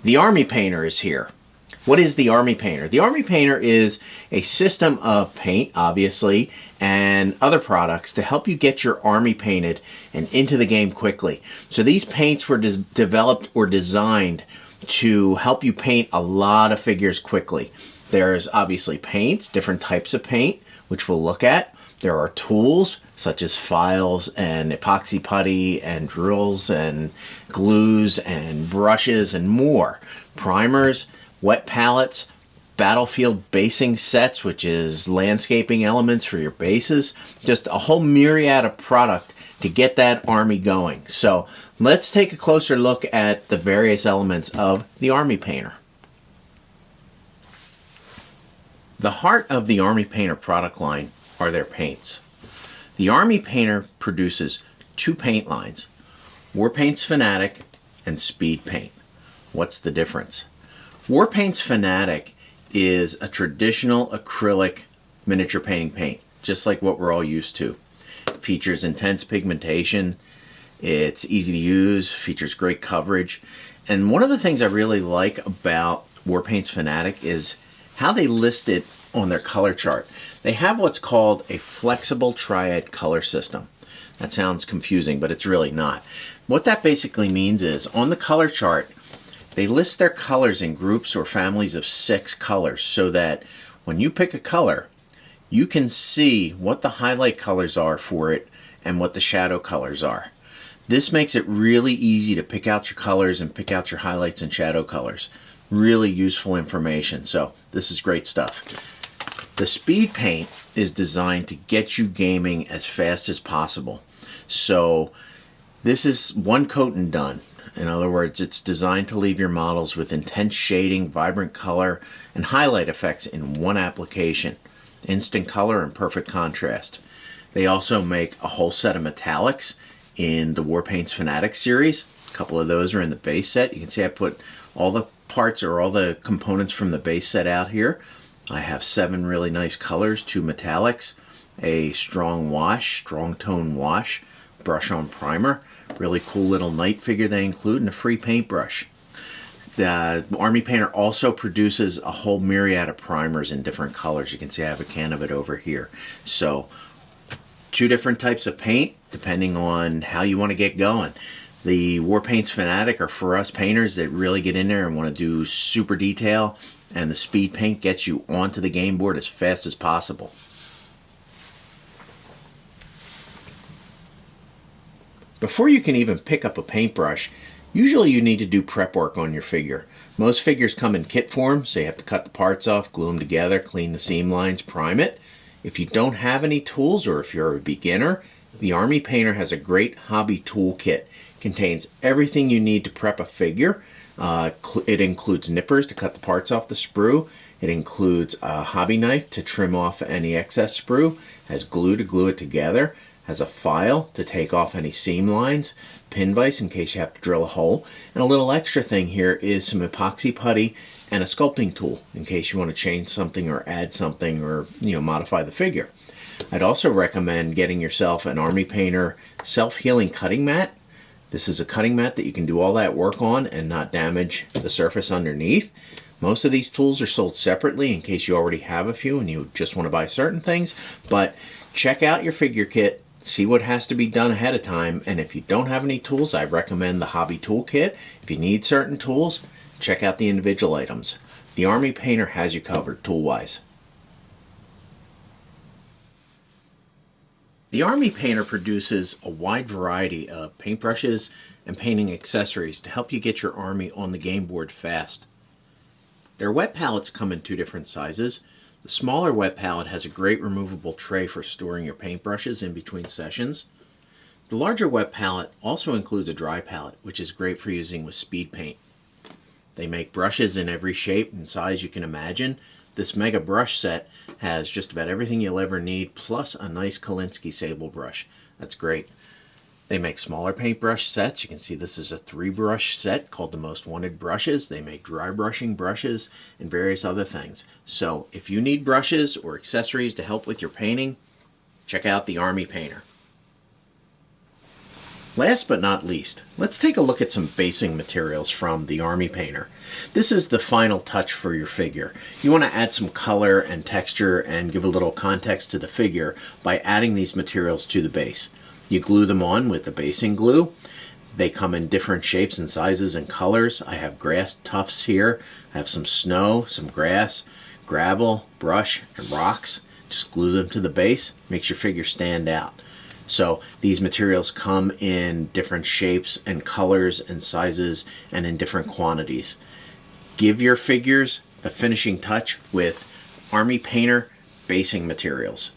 The Army Painter is here. What is the Army Painter? The Army Painter is a system of paint, obviously, and other products to help you get your army painted and into the game quickly. So these paints were developed or designed to help you paint a lot of figures quickly. There's obviously paints, different types of paint, which we'll look at. There are tools such as files and epoxy putty and drills and glues and brushes and more. Primers, wet palettes, battlefield basing sets, which is landscaping elements for your bases. Just a whole myriad of product to get that army going. So let's take a closer look at the various elements of the Army Painter. The heart of the Army Painter product line are their paints. The Army Painter produces two paint lines, Warpaints Fanatic and Speed Paint. What's the difference? Warpaints Fanatic is a traditional acrylic miniature painting paint, just like what we're all used to. It features intense pigmentation, it's easy to use, features great coverage, and one of the things I really like about Warpaints Fanatic is how they list it on their color chart. They have what's called a flexible triad color system. That sounds confusing, but it's really not. What that basically means is on the color chart, they list their colors in groups or families of 6 colors so that when you pick a color, you can see what the highlight colors are for it and what the shadow colors are. This makes it really easy to pick out your colors and pick out your highlights and shadow colors. Really useful information, so this is great stuff. The Speed Paint is designed to get you gaming as fast as possible. So this is one coat and done. In other words, it's designed to leave your models with intense shading, vibrant color, and highlight effects in one application. Instant color and perfect contrast. They also make a whole set of metallics in the Warpaints Fanatic series. A couple of those are in the base set. You can see I put all the parts or all the components from the base set out here. I have 7 really nice colors, 2 metallics, a strong wash, strong tone wash, brush on primer, really cool little knight figure they include, and a free paintbrush. The Army Painter also produces a whole myriad of primers in different colors. You can see I have a can of it over here. So 2 different types of paint depending on how you want to get going. The Warpaints Fanatic are for us painters that really get in there and want to do super detail, and the Speed Paint gets you onto the game board as fast as possible. Before you can even pick up a paintbrush, usually you need to do prep work on your figure. Most figures come in kit form, so you have to cut the parts off, glue them together, clean the seam lines, prime it. If you don't have any tools, or if you're a beginner, the Army Painter has a great hobby tool kit. It contains everything you need to prep a figure. It includes nippers to cut the parts off the sprue. It includes a hobby knife to trim off any excess sprue. It has glue to glue it together. Has a file to take off any seam lines, pin vise in case you have to drill a hole, and a little extra thing here is some epoxy putty and a sculpting tool in case you want to change something or add something or modify the figure. I'd also recommend getting yourself an Army Painter self-healing cutting mat. This is a cutting mat that you can do all that work on and not damage the surface underneath. Most of these tools are sold separately in case you already have a few and you just want to buy certain things, but check out your figure kit. See what has to be done ahead of time, and if you don't have any tools, I recommend the Hobby Tool Kit. If you need certain tools, check out the individual items. The Army Painter has you covered tool-wise. The Army Painter produces a wide variety of paintbrushes and painting accessories to help you get your army on the game board fast. Their wet palettes come in 2 different sizes. The smaller wet palette has a great removable tray for storing your paintbrushes in between sessions. The larger wet palette also includes a dry palette, which is great for using with Speed Paint. They make brushes in every shape and size you can imagine. This mega brush set has just about everything you'll ever need, plus a nice Kolinsky sable brush. That's great. They make smaller paintbrush sets. You can see this is a 3-brush set called the Most Wanted Brushes. They make dry brushing brushes and various other things. So if you need brushes or accessories to help with your painting, check out the Army Painter. Last but not least, let's take a look at some basing materials from the Army Painter. This is the final touch for your figure. You want to add some color and texture and give a little context to the figure by adding these materials to the base. You glue them on with the basing glue. They come in different shapes and sizes and colors. I have grass tufts here. I have some snow, some grass, gravel, brush, and rocks. Just glue them to the base. Makes your figure stand out. So these materials come in different shapes and colors and sizes and in different quantities. Give your figures the finishing touch with Army Painter basing materials.